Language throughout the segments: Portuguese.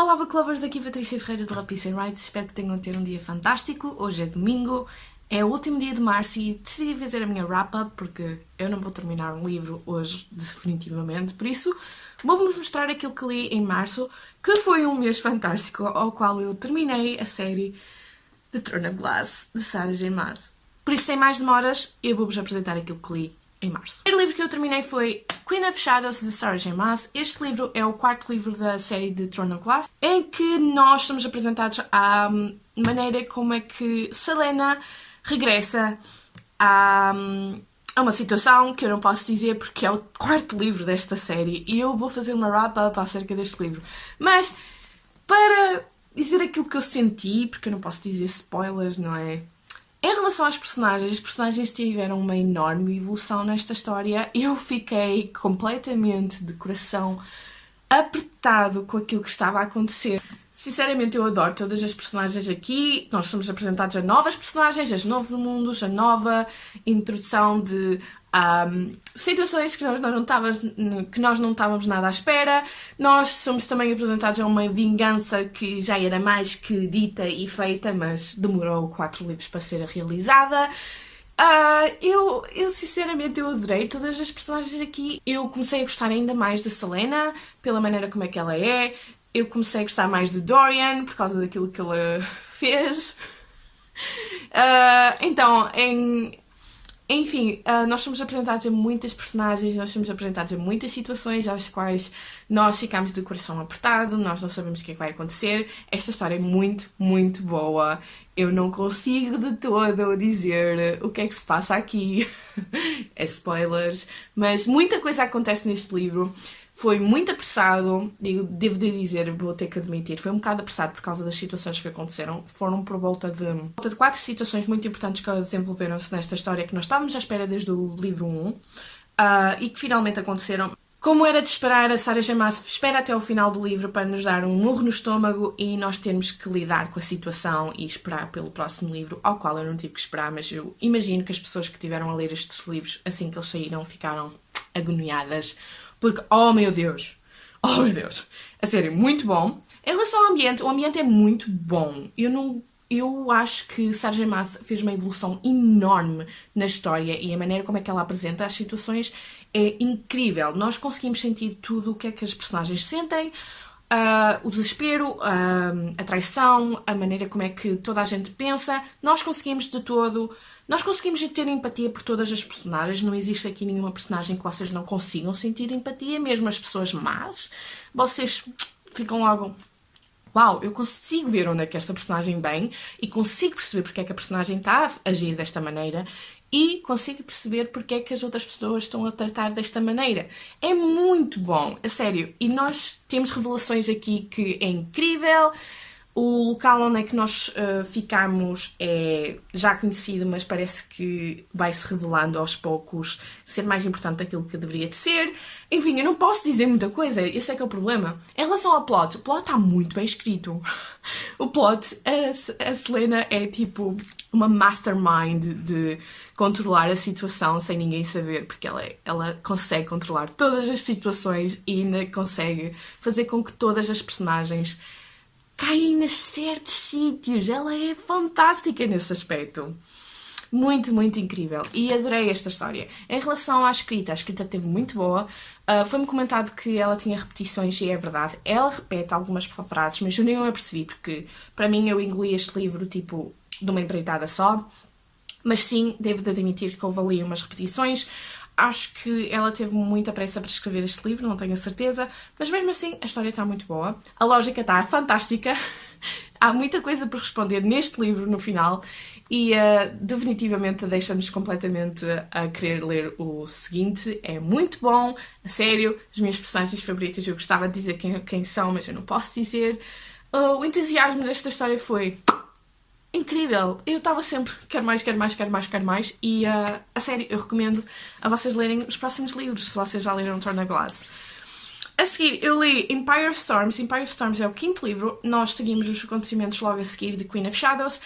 Olá, book lovers, daqui Patrícia Ferreira de Lapice Writes. Espero que tenham ter um dia fantástico. Hoje é domingo, é o último dia de março e decidi fazer a minha wrap-up porque eu não vou terminar um livro hoje definitivamente. Por isso, vou-vos mostrar aquilo que li em março, que foi um mês fantástico, ao qual eu terminei a série The Throne of Glass, de Sarah J. Maas. Por isso, sem mais demoras, eu vou-vos apresentar aquilo que li em março. O primeiro livro que eu terminei foi Queen of Shadows, de Sarah J. Maas. Este livro é o quarto livro da série de Throne of Glass, em que nós somos apresentados à maneira como é que Celaena regressa a uma situação que eu não posso dizer porque é o quarto livro desta série e eu vou fazer uma wrap-up acerca deste livro. Mas, para dizer aquilo que eu senti, porque eu não posso dizer spoilers, não é? Em relação aos personagens, os personagens tiveram uma enorme evolução nesta história. Eu fiquei completamente de coração apertado com aquilo que estava a acontecer. Sinceramente, eu adoro todas as personagens aqui. Nós somos apresentados a novas personagens, a novos mundos, a nova introdução de situações que nós não estávamos nada à espera. Nós somos também apresentados a uma vingança que já era mais que dita e feita, mas demorou 4 livros para ser realizada. Eu sinceramente eu adorei todas as personagens aqui. Eu comecei a gostar ainda mais da Celaena, pela maneira como é que ela é. Eu comecei a gostar mais de Dorian, por causa daquilo que ela fez. Enfim, nós somos apresentados a muitas personagens, nós somos apresentados a muitas situações às quais nós ficamos de coração apertado, nós não sabemos o que é que vai acontecer. Esta história é muito, muito boa. Eu não consigo de todo dizer o que é que se passa aqui. É spoilers. Mas muita coisa acontece neste livro. Foi muito apressado, devo dizer, vou ter que admitir, foi um bocado apressado por causa das situações que aconteceram. Foram por volta de 4 situações muito importantes que desenvolveram-se nesta história que nós estávamos à espera desde o livro 1 e que finalmente aconteceram. Como era de esperar, a Sarah J. Maas espera até ao final do livro para nos dar um murro no estômago e nós termos que lidar com a situação e esperar pelo próximo livro, ao qual eu não tive que esperar, mas eu imagino que as pessoas que tiveram a ler estes livros assim que eles saíram ficaram agoniadas. Porque, oh meu Deus, a sério, muito bom. Em relação ao ambiente, o ambiente é muito bom. Eu acho que Sarah J. Maas fez uma evolução enorme na história e a maneira como é que ela apresenta as situações é incrível. Nós conseguimos sentir tudo o que é que as personagens sentem, o desespero, a traição, a maneira como é que toda a gente pensa. Nós conseguimos ter empatia por todas as personagens. Não existe aqui nenhuma personagem que vocês não consigam sentir empatia, mesmo as pessoas más. Vocês ficam logo... Uau, eu consigo ver onde é que esta personagem vem e consigo perceber porque é que a personagem está a agir desta maneira e consigo perceber porque é que as outras pessoas estão a tratar desta maneira. É muito bom, a sério. E nós temos revelações aqui que é incrível. O local onde é que nós ficamos é já conhecido, mas parece que vai-se revelando aos poucos ser mais importante daquilo que deveria de ser. Enfim, eu não posso dizer muita coisa, esse é que é o problema. Em relação ao plot, o plot está muito bem escrito. O plot, a Celaena é tipo uma mastermind de controlar a situação sem ninguém saber, porque ela consegue controlar todas as situações e ainda consegue fazer com que todas as personagens caem nos certos sítios. Ela é fantástica nesse aspecto. Muito, muito incrível. E adorei esta história. Em relação à escrita, a escrita esteve muito boa. Foi-me comentado que ela tinha repetições e é verdade. Ela repete algumas frases, mas eu nem a percebi, porque para mim eu engoli este livro tipo de uma empreitada só. Mas sim, devo de admitir que houve ali umas repetições. Acho que ela teve muita pressa para escrever este livro, não tenho a certeza, mas mesmo assim a história está muito boa. A lógica está fantástica. Há muita coisa por responder neste livro no final e definitivamente deixa-nos completamente a querer ler o seguinte. É muito bom, a sério, as minhas personagens favoritas, eu gostava de dizer quem são, mas eu não posso dizer. O entusiasmo desta história foi incrível. Eu estava sempre, quero mais e a sério, eu recomendo a vocês lerem os próximos livros, se vocês já leram Throne of Glass. A seguir, eu li Empire of Storms. Empire of Storms é o 5º livro. Nós seguimos os acontecimentos logo a seguir de Queen of Shadows.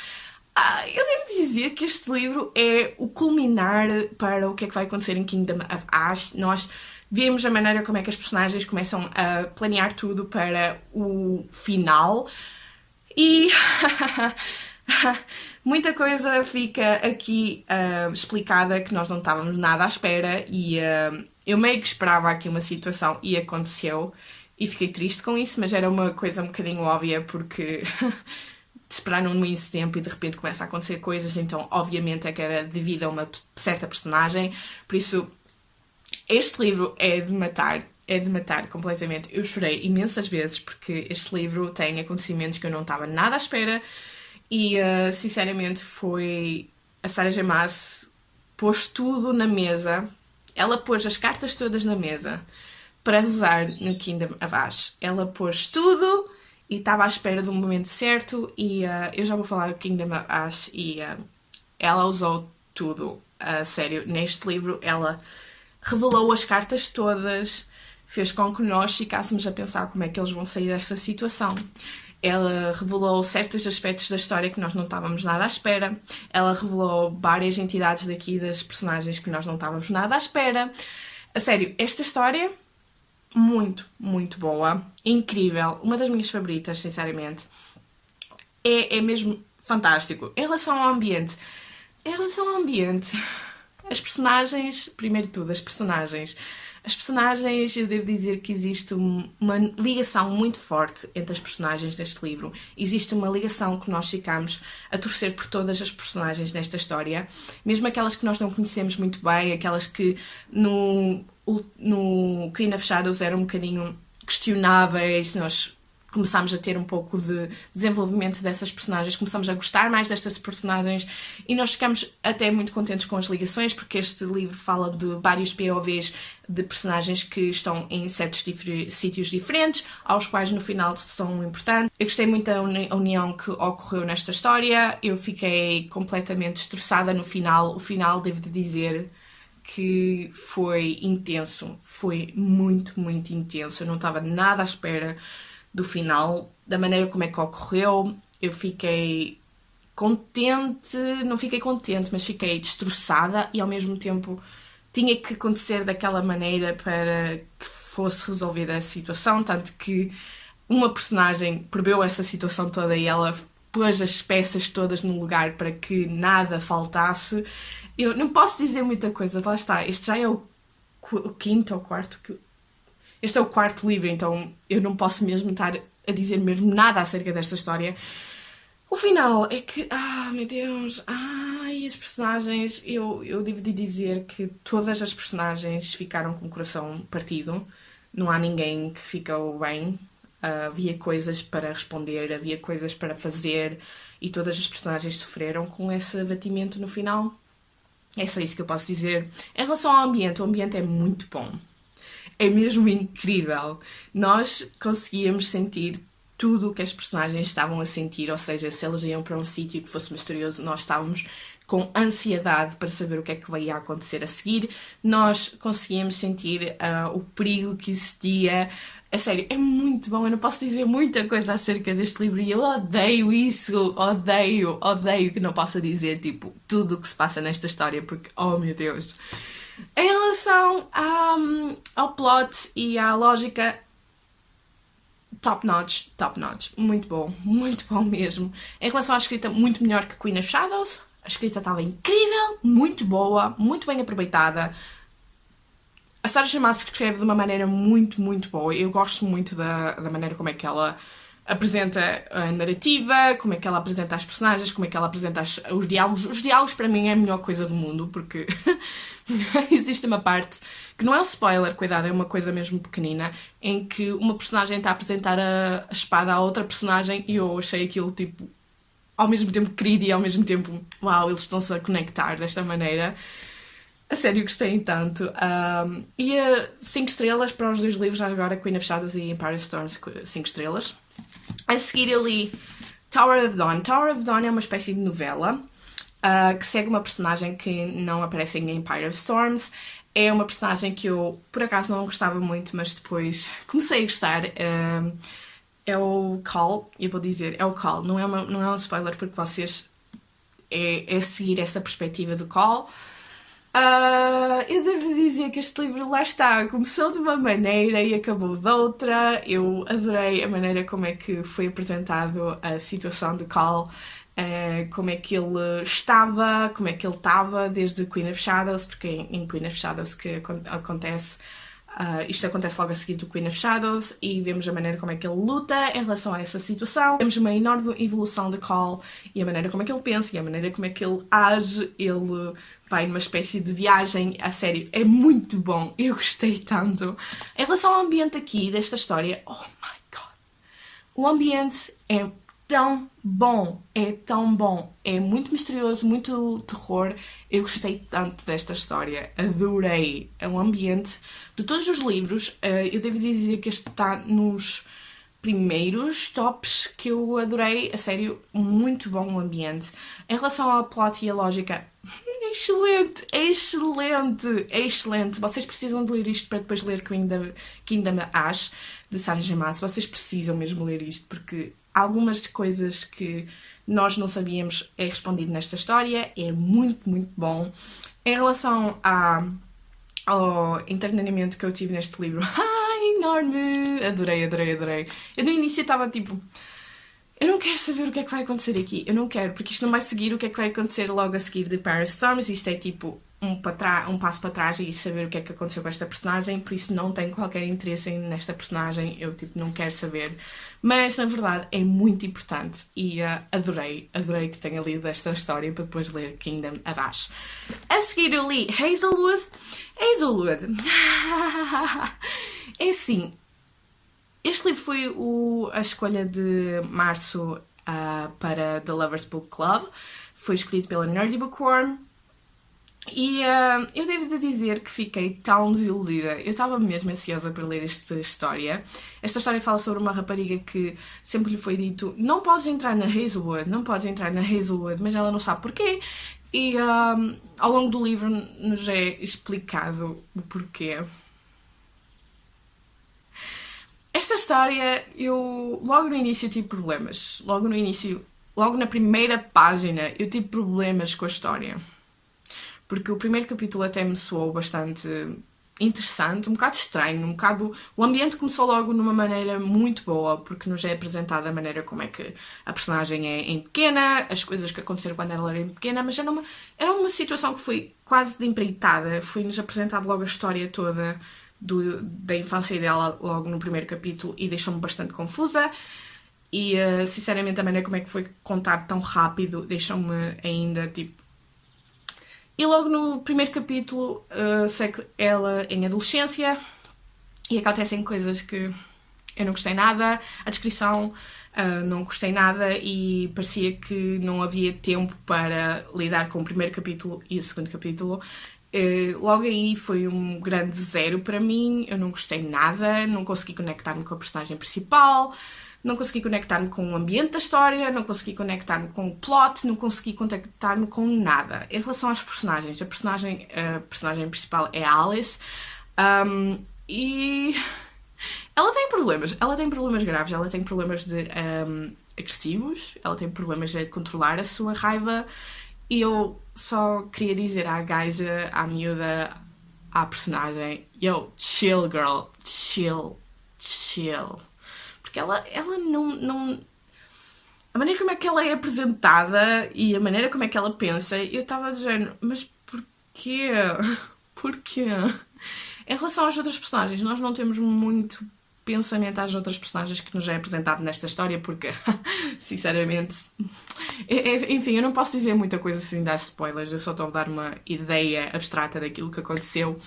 Eu devo dizer que este livro é o culminar para o que é que vai acontecer em Kingdom of Ash. Nós vemos a maneira como é que as personagens começam a planear tudo para o final e muita coisa fica aqui explicada que nós não estávamos nada à espera e eu meio que esperava aqui uma situação e aconteceu e fiquei triste com isso, mas era uma coisa um bocadinho óbvia porque de esperar num imenso tempo e de repente começa a acontecer coisas, então obviamente é que era devido a uma certa personagem, por isso este livro é de matar completamente. Eu chorei imensas vezes porque este livro tem acontecimentos que eu não estava nada à espera e, sinceramente, foi... A Sarah J. Maas pôs tudo na mesa. Ela pôs as cartas todas na mesa para usar no Kingdom of Ash. Ela pôs tudo e estava à espera do momento certo e eu já vou falar do Kingdom of Ash e ela usou tudo. A sério, neste livro ela revelou as cartas todas, fez com que nós ficássemos a pensar como é que eles vão sair desta situação. Ela revelou certos aspectos da história que nós não estávamos nada à espera. Ela revelou várias entidades daqui das personagens que nós não estávamos nada à espera. A sério, esta história, muito, muito boa. Incrível. Uma das minhas favoritas, sinceramente. É mesmo fantástico. Em relação ao ambiente, as personagens, primeiro de tudo, as personagens, eu devo dizer que existe uma ligação muito forte entre as personagens deste livro. Existe uma ligação que nós ficamos a torcer por todas as personagens nesta história, mesmo aquelas que nós não conhecemos muito bem, aquelas que no Queen of Shadows eram um bocadinho questionáveis, nós começámos a ter um pouco de desenvolvimento dessas personagens, começamos a gostar mais destas personagens e nós ficamos até muito contentes com as ligações, porque este livro fala de vários POVs de personagens que estão em certos sítios diferentes, aos quais no final são importantes. Eu gostei muito da união que ocorreu nesta história, eu fiquei completamente destroçada no final. O final, devo dizer que foi intenso, foi muito, muito intenso. Eu não estava nada à espera do final, da maneira como é que ocorreu. Eu fiquei contente, não fiquei contente, mas fiquei destroçada e ao mesmo tempo tinha que acontecer daquela maneira para que fosse resolvida a situação, tanto que uma personagem preveu essa situação toda e ela pôs as peças todas no lugar para que nada faltasse. Eu não posso dizer muita coisa, lá está, este já é o quinto ou quarto Este é o quarto livro, então eu não posso mesmo estar a dizer mesmo nada acerca desta história. O final é que, meu Deus, as personagens, eu devo de dizer que todas as personagens ficaram com o coração partido. Não há ninguém que ficou bem. Havia coisas para responder, havia coisas para fazer e todas as personagens sofreram com esse abatimento no final. É só isso que eu posso dizer. Em relação ao ambiente, o ambiente é muito bom. É mesmo incrível. Nós conseguíamos sentir tudo o que as personagens estavam a sentir, ou seja, se elas iam para um sítio que fosse misterioso, nós estávamos com ansiedade para saber o que é que ia acontecer a seguir. Nós conseguíamos sentir o perigo que existia. A sério, é muito bom. Eu não posso dizer muita coisa acerca deste livro e eu odeio isso. Odeio que não possa dizer, tipo, tudo o que se passa nesta história, porque, oh meu Deus. Em relação ao plot e à lógica, top notch. Muito bom mesmo. Em relação à escrita, muito melhor que Queen of Shadows. A escrita estava incrível, muito boa, muito bem aproveitada. A Sarah J. Maas escreve de uma maneira muito, muito boa. Eu gosto muito da maneira como é que ela apresenta a narrativa, como é que ela apresenta as personagens, como é que ela apresenta os diálogos. Os diálogos para mim é a melhor coisa do mundo, porque existe uma parte que não é um spoiler, cuidado, é uma coisa mesmo pequenina, em que uma personagem está a apresentar a espada a outra personagem e eu achei aquilo tipo ao mesmo tempo querido e ao mesmo tempo uau, eles estão-se a conectar desta maneira. A sério, gostei tanto. E 5 estrelas para os dois livros, já agora, Queen of Shadows e Empire of Storms, 5 estrelas. A seguir eu li Tower of Dawn. Tower of Dawn é uma espécie de novela que segue uma personagem que não aparece em Empire of Storms. É uma personagem que eu, por acaso, não gostava muito, mas depois comecei a gostar. É o Call, eu vou dizer, é o Call. Não é um spoiler porque vocês... É seguir essa perspectiva do Call. Eu devo dizer que este livro, lá está, começou de uma maneira e acabou de outra. Eu adorei a maneira como é que foi apresentado a situação de Call, como é que ele estava, como é que ele estava desde Queen of Shadows, porque em Queen of Shadows que acontece. Isto acontece logo a seguir do Queen of Shadows e vemos a maneira como é que ele luta em relação a essa situação. Temos uma enorme evolução de Call e a maneira como é que ele pensa e a maneira como é que ele age. Ele vai numa espécie de viagem, a sério, é muito bom, eu gostei tanto. Em relação ao ambiente aqui desta história, oh my god, o ambiente é tão bom, é muito misterioso, muito terror. Eu gostei tanto desta história, adorei. É um ambiente de todos os livros. Eu devo dizer que este está nos primeiros tops que eu adorei, a sério, muito bom o ambiente. Em relação ao plot e a lógica, excelente, excelente, excelente. Vocês precisam de ler isto para depois ler Kingdom Ash, de Sarah J. Maas. Vocês precisam mesmo ler isto, porque algumas coisas que nós não sabíamos é respondido nesta história. É muito, muito bom. Em relação ao entretenimento que eu tive neste livro, enorme! Adorei, adorei, adorei. Eu no início estava tipo, eu não quero saber o que é que vai acontecer aqui. Eu não quero, porque isto não vai seguir o que é que vai acontecer logo a seguir de Paris Storms. Isto é tipo um passo para trás e saber o que é que aconteceu com esta personagem. Por isso não tenho qualquer interesse nesta personagem. Eu tipo não quero saber. Mas na verdade é muito importante. E adorei que tenha lido esta história para depois ler Kingdom of Ash. A seguir eu li Hazelwood. É assim, este livro foi a escolha de março para The Lovers Book Club. Foi escolhido pela Nerdy Bookworm. E eu devo dizer que fiquei tão desiludida. Eu estava mesmo ansiosa por ler esta história. Esta história fala sobre uma rapariga que sempre lhe foi dito: não podes entrar na Hazelwood, não podes entrar na Hazelwood, mas ela não sabe porquê. E ao longo do livro nos é explicado o porquê. Esta história, eu logo no início tive problemas. Logo na primeira página, eu tive problemas com a história. Porque o primeiro capítulo até me soou bastante interessante, um bocado estranho, o ambiente começou logo numa maneira muito boa, porque nos é apresentada a maneira como é que a personagem é em pequena, as coisas que aconteceram quando ela era em pequena, mas era uma situação que foi quase de empreitada. Foi-nos apresentado logo a história toda da infância dela logo no primeiro capítulo e deixou-me bastante confusa. E sinceramente a maneira como é que foi contado tão rápido deixou-me ainda tipo. E logo no primeiro capítulo segue ela em adolescência e acontecem coisas que eu não gostei nada. A descrição não gostei nada e parecia que não havia tempo para lidar com o primeiro capítulo e o segundo capítulo. Logo aí foi um grande zero para mim. Eu não gostei nada, não consegui conectar-me com a personagem principal. Não consegui conectar-me com o ambiente da história, não consegui conectar-me com o plot, não consegui conectar-me com nada. Em relação às personagens, a personagem principal é a Alice e ela tem problemas graves, ela tem problemas agressivos, ela tem problemas de controlar a sua raiva e eu só queria dizer à gaja, à miúda, à personagem, chill girl, chill. Porque ela não... A maneira como é que ela é apresentada e a maneira como é que ela pensa, eu estava dizendo, mas porquê? Porquê? Em relação às outras personagens, nós não temos muito pensamento às outras personagens que nos é apresentado nesta história, porque, sinceramente... Enfim, eu não posso dizer muita coisa sem dar spoilers, eu só estou a dar uma ideia abstrata daquilo que aconteceu.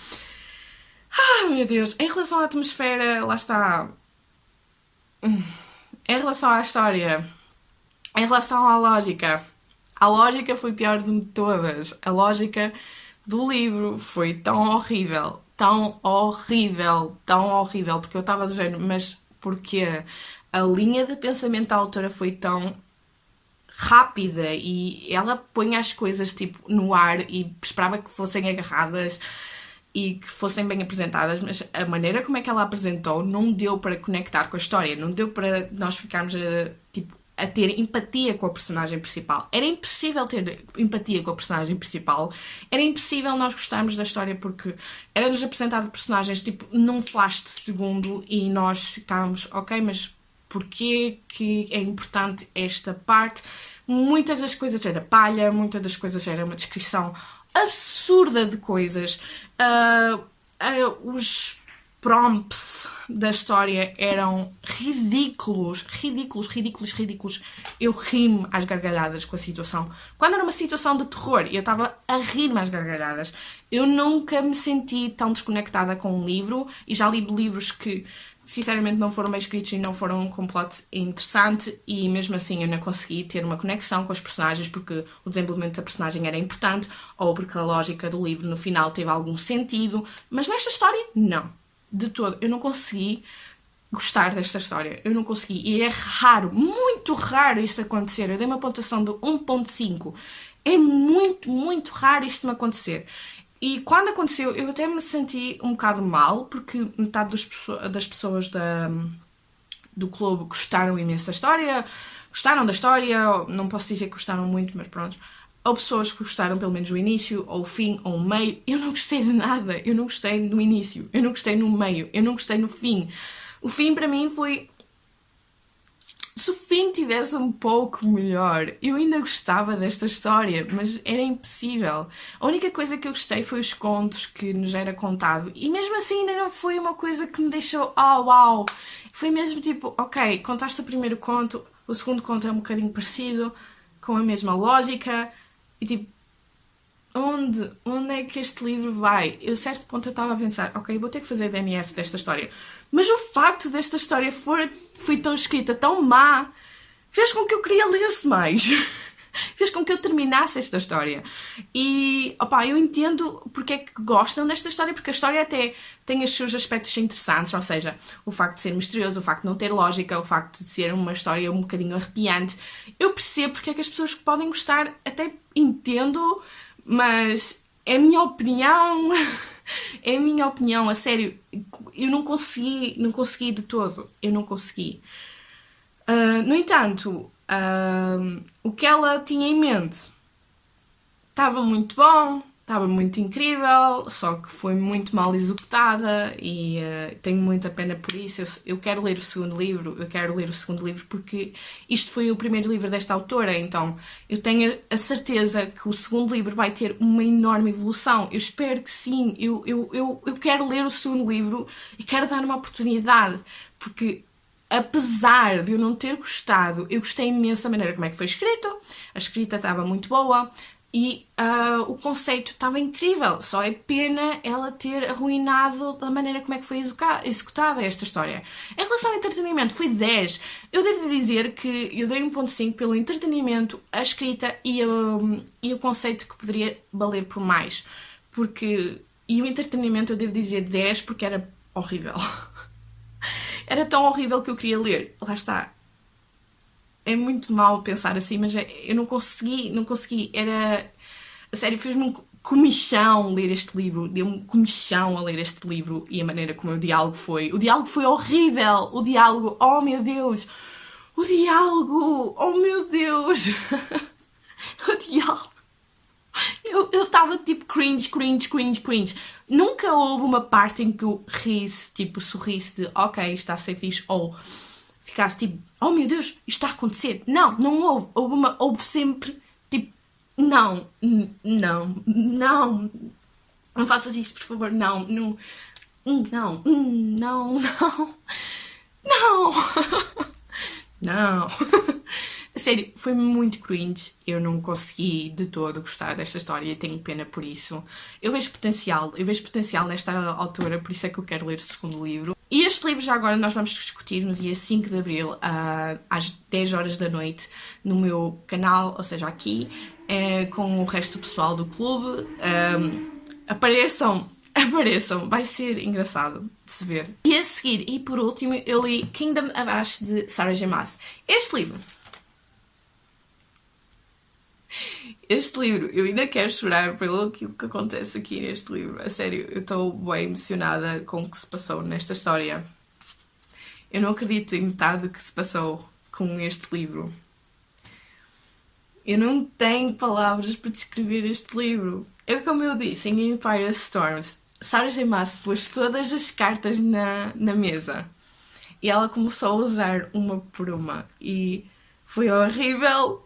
Meu Deus! Em relação à atmosfera, lá está... Em relação à história, em relação à lógica, a lógica foi pior de todas. A lógica do livro foi tão horrível, porque eu estava do género, mas porquê? A linha de pensamento da autora foi tão rápida e ela põe as coisas tipo no ar e esperava que fossem agarradas e que fossem bem apresentadas, mas a maneira como é que ela apresentou não deu para conectar com a história, não deu para nós ficarmos tipo, a ter empatia com a personagem principal. Era impossível ter empatia com a personagem principal. Era impossível nós gostarmos da história porque era-nos apresentado personagens tipo num flash de segundo e nós ficámos, ok, mas porquê que é importante esta parte? Muitas das coisas era palha, muitas das coisas era uma descrição absurda de coisas. Os prompts da história eram ridículos, ridículos, ridículos, ridículos. Eu ri-me às gargalhadas com a situação. Quando era uma situação de terror e eu estava a rir-me às gargalhadas, eu nunca me senti tão desconectada com um livro, e já li livros que sinceramente não foram bem escritos e não foram com um plot interessante, e mesmo assim eu não consegui ter uma conexão com os personagens porque o desenvolvimento da personagem era importante ou porque a lógica do livro no final teve algum sentido, mas nesta história não, de todo. Eu não consegui gostar desta história, eu não consegui, e é raro, muito raro isso acontecer. Eu dei uma pontuação de 1.5, é muito, muito raro isto me acontecer. E quando aconteceu, eu até me senti um bocado mal, porque metade das pessoas do clube gostaram imenso da história, gostaram da história, não posso dizer que gostaram muito, mas pronto. Ou pessoas que gostaram pelo menos do início, ou o fim, ou o meio. Eu não gostei de nada, eu não gostei do início, eu não gostei no meio, eu não gostei no fim. O fim para mim foi... Se o fim tivesse um pouco melhor, eu ainda gostava desta história, mas era impossível. A única coisa que eu gostei foi os contos que nos era contado. E mesmo assim ainda não foi uma coisa que me deixou, oh, uau! Foi mesmo tipo, ok, contaste o primeiro conto, o segundo conto é um bocadinho parecido, com a mesma lógica, e tipo, onde é que este livro vai? Eu, a certo ponto, eu estava a pensar, ok, vou ter que fazer DNF desta história. Mas o facto desta história foi tão escrita, tão má, fez com que eu queria ler-se mais. Fez com que eu terminasse esta história. E, opá, eu entendo porque é que gostam desta história, porque a história até tem os seus aspectos interessantes, ou seja, o facto de ser misterioso, o facto de não ter lógica, o facto de ser uma história um bocadinho arrepiante. Eu percebo porque é que as pessoas que podem gostar, até entendo, mas é a minha opinião... É a minha opinião, a sério. Eu não consegui de todo. Eu não consegui. No entanto, o que ela tinha em mente estava muito bom, estava muito incrível, só que foi muito mal executada e tenho muita pena por isso. Eu quero ler o segundo livro, porque isto foi o primeiro livro desta autora, então eu tenho a certeza que o segundo livro vai ter uma enorme evolução. Eu espero que sim, eu quero ler o segundo livro e quero dar uma oportunidade, porque apesar de eu não ter gostado, eu gostei imenso da maneira como é que foi escrito, a escrita estava muito boa, e o conceito estava incrível, só é pena ela ter arruinado da maneira como é que foi executada esta história. Em relação ao entretenimento, foi 10. Eu devo dizer que eu dei 1.5 pelo entretenimento, a escrita e o conceito que poderia valer por mais. E o entretenimento eu devo dizer 10 porque era horrível. Era tão horrível que eu queria ler. Lá está. É muito mal pensar assim, mas eu não consegui. Era... A sério, fez-me um comichão ler este livro. Deu-me comichão a ler este livro e a maneira como o diálogo foi. O diálogo foi horrível. O diálogo, oh meu Deus. O diálogo, oh meu Deus. O diálogo. Eu estava tipo cringe. Nunca houve uma parte em que eu risse, tipo, sorrisse de ok, isto está a ser fixe, ou ficasse tipo, oh meu Deus, isto está a acontecer. Não houve. Houve sempre, tipo, não faças isso, por favor, não. A sério, foi muito cringe. Eu não consegui de todo gostar desta história e tenho pena por isso. Eu vejo potencial nesta autora, por isso é que eu quero ler o segundo livro. E este livro já agora nós vamos discutir no dia 5 de Abril, às 10 horas da noite, no meu canal, ou seja, aqui, com o resto do pessoal do clube. Apareçam, vai ser engraçado de se ver. E a seguir, e por último, eu li Kingdom of Ash de Sarah J. Maas. Este livro, eu ainda quero chorar pelo aquilo que acontece aqui neste livro. A sério, eu estou bem emocionada com o que se passou nesta história. Eu não acredito em metade do que se passou com este livro. Eu não tenho palavras para descrever este livro. Como eu disse, em Empire of Storms, Sarah J. Maas pôs todas as cartas na mesa. E ela começou a usar uma por uma. E foi horrível.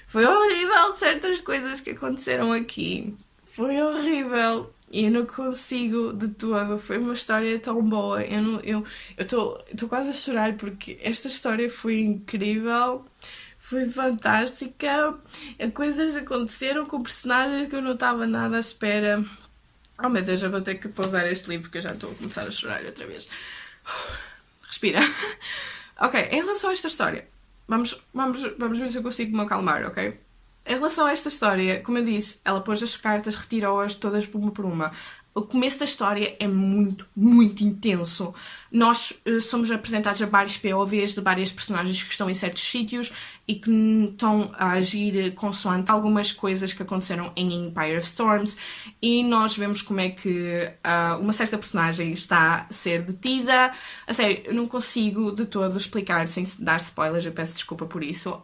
Foi horrível certas coisas que aconteceram aqui. Foi horrível. E eu não consigo de todo. Foi uma história tão boa. Eu estou quase a chorar porque esta história foi incrível. Foi fantástica. Coisas aconteceram com personagens que eu não estava nada à espera. Oh meu Deus, já vou ter que pausar este livro porque eu já estou a começar a chorar outra vez. Respira. Ok, em relação a esta história, vamos ver se eu consigo me acalmar, ok? Em relação a esta história, como eu disse, ela pôs as cartas, retirou-as todas por uma. O começo da história é muito, muito intenso. Nós somos apresentados a vários POVs de várias personagens que estão em certos sítios e que estão a agir consoante algumas coisas que aconteceram em Empire of Storms, e nós vemos como é que uma certa personagem está a ser detida. A sério, eu não consigo de todo explicar sem dar spoilers, eu peço desculpa por isso.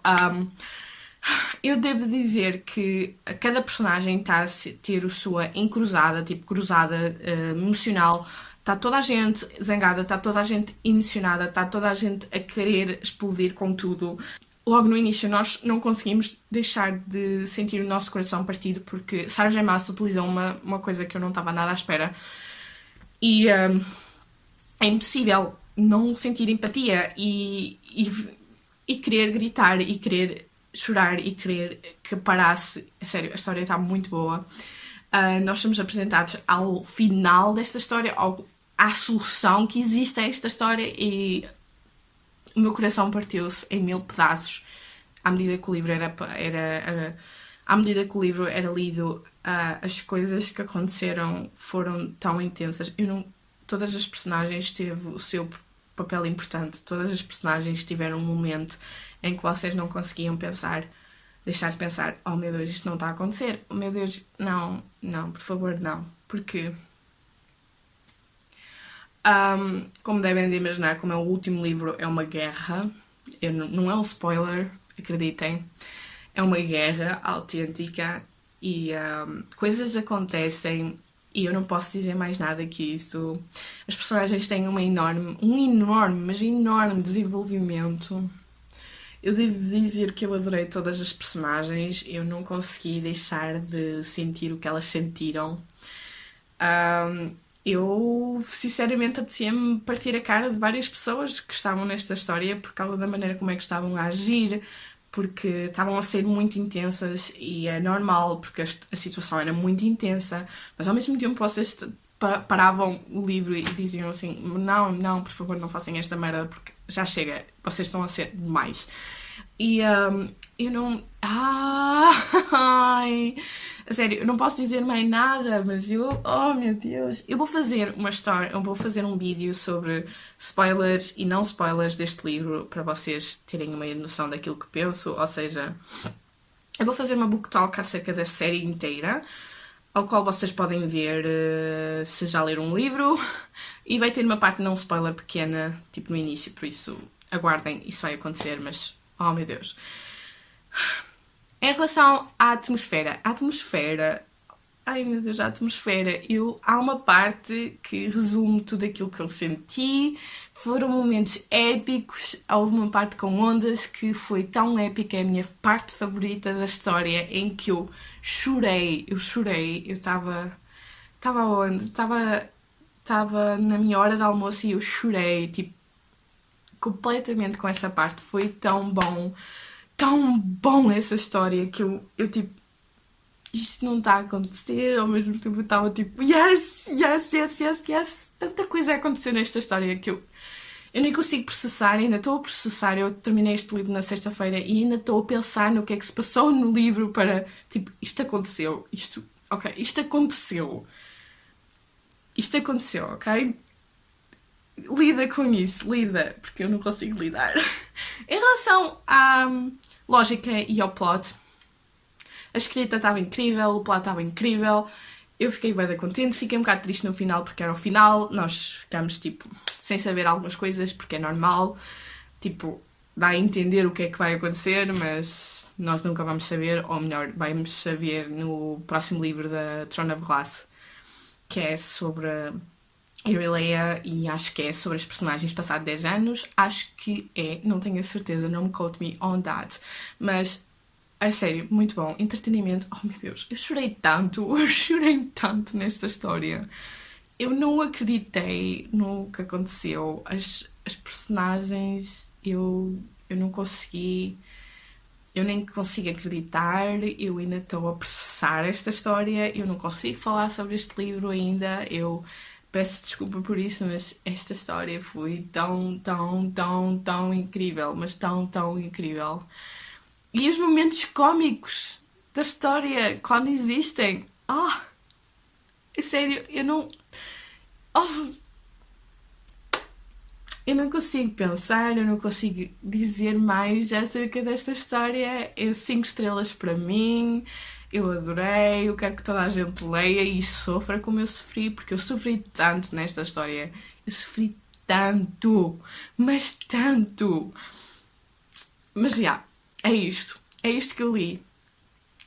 Eu devo dizer que cada personagem está a ter a sua encruzada, tipo cruzada emocional. Está toda a gente zangada, está toda a gente emocionada, está toda a gente a querer explodir com tudo. Logo no início nós não conseguimos deixar de sentir o nosso coração partido porque Sarah J. Maas utilizou uma coisa que eu não estava nada à espera. E é impossível não sentir empatia e querer gritar e querer chorar e querer que parasse. A sério, a história está muito boa. Nós somos apresentados ao final desta história, à solução que existe a esta história, e o meu coração partiu-se em 1000 pedaços à medida que o livro à medida que o livro era lido. As coisas que aconteceram foram tão intensas. Todas as personagens teve o seu papel importante. Todas as personagens tiveram um momento em que vocês não conseguiam deixar de pensar: oh meu Deus, isto não está a acontecer, oh meu Deus, não, por favor, não. Porque, como devem de imaginar, como é o último livro, é uma guerra. Não é um spoiler, acreditem. É uma guerra autêntica e coisas acontecem e eu não posso dizer mais nada que isso. As personagens têm um enorme desenvolvimento. Eu devo dizer que eu adorei todas as personagens. Eu não consegui deixar de sentir o que elas sentiram. Eu, sinceramente, apetecia-me partir a cara de várias pessoas que estavam nesta história por causa da maneira como é que estavam a agir, porque estavam a ser muito intensas, e é normal, porque a situação era muito intensa, mas ao mesmo tempo vocês paravam o livro e diziam assim: não, por favor, não façam esta merda porque já chega, vocês estão a ser demais. E eu não... Ai, a sério, eu não posso dizer mais nada, mas oh meu Deus, eu vou fazer uma história, eu vou fazer um vídeo sobre spoilers e não spoilers deste livro para vocês terem uma noção daquilo que penso. Ou seja, eu vou fazer uma book talk acerca da série inteira, ao qual vocês podem ver se já leram um livro, e vai ter uma parte não spoiler pequena, tipo no início, por isso aguardem, isso vai acontecer. Mas oh meu Deus. Em relação à atmosfera, ai meu Deus, a atmosfera, há uma parte que resume tudo aquilo que eu senti. Foram momentos épicos, houve uma parte com ondas que foi tão épica, é a minha parte favorita da história, em que eu chorei, eu estava onde? Estava na minha hora de almoço e eu chorei, tipo, completamente com essa parte. Foi tão bom essa história, que eu tipo, isto não está a acontecer. Ao mesmo tempo eu estava tipo, yes, tanta coisa aconteceu nesta história que eu nem consigo processar. Ainda estou a processar. Eu terminei este livro na sexta-feira e ainda estou a pensar no que é que se passou no livro para, tipo, isto aconteceu, ok? Lida com isso, porque eu não consigo lidar. Em relação à lógica e ao plot, a escrita estava incrível, o plot estava incrível, eu fiquei bem contente. Fiquei um bocado triste no final, porque era o final, nós ficámos tipo sem saber algumas coisas, porque é normal, tipo, dá a entender o que é que vai acontecer, mas nós nunca vamos saber, ou melhor, vamos saber no próximo livro da Throne of Glass, que é sobre Irilea e acho que é sobre os personagens passados 10 anos. Acho que é, não tenho a certeza, não me quote me on that. Mas, a sério, muito bom. Entretenimento. Oh meu Deus, eu chorei tanto nesta história. Eu não acreditei no que aconteceu. As personagens, eu não consegui. Eu nem consigo acreditar, eu ainda estou a processar esta história, eu não consigo falar sobre este livro ainda, eu peço desculpa por isso, mas esta história foi tão incrível, mas tão incrível. E os momentos cómicos da história, quando existem, é sério, eu não... Oh, eu não consigo pensar, eu não consigo dizer mais acerca desta história. É 5 estrelas para mim, eu adorei, eu quero que toda a gente leia e sofra como eu sofri, porque eu sofri tanto nesta história. Eu sofri tanto, mas tanto. Mas já, é isto. É isto que eu li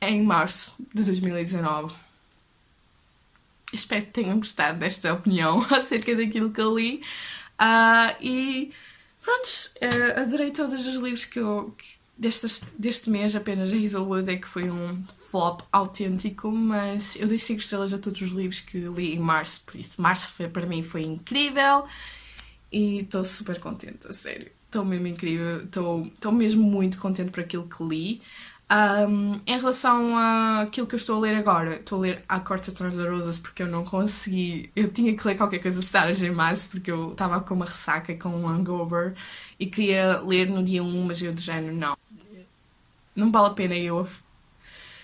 em março de 2019. Espero que tenham gostado desta opinião acerca daquilo que eu li. E pronto, adorei todos os livros deste mês. Apenas a Hazelwood é que foi um flop autêntico, mas eu dei 5 estrelas a todos os livros que li em março, por isso março para mim foi incrível e estou super contente, a sério. Estou mesmo incrível, estou mesmo muito contente por aquilo que li. Em relação àquilo que eu estou a ler agora, estou a ler A Corte Atrás das Rosas porque eu não consegui. Eu tinha que ler qualquer coisa de Sarah J. Maas porque eu estava com uma ressaca, com um hangover e queria ler no dia 1, mas eu de género não. Não vale a pena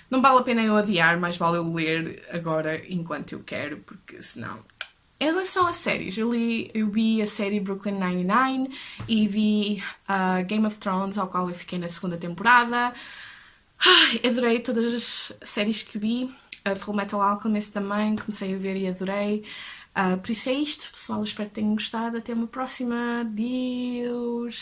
não vale a pena eu adiar, mais vale eu ler agora enquanto eu quero, porque senão. Em relação a séries, eu vi a série Brooklyn Nine-Nine e vi Game of Thrones, ao qual eu fiquei na segunda temporada. Adorei todas as séries que vi. Full Metal Alchemist também, comecei a ver e adorei. Por isso é isto, pessoal. Espero que tenham gostado. Até uma próxima. Adeus!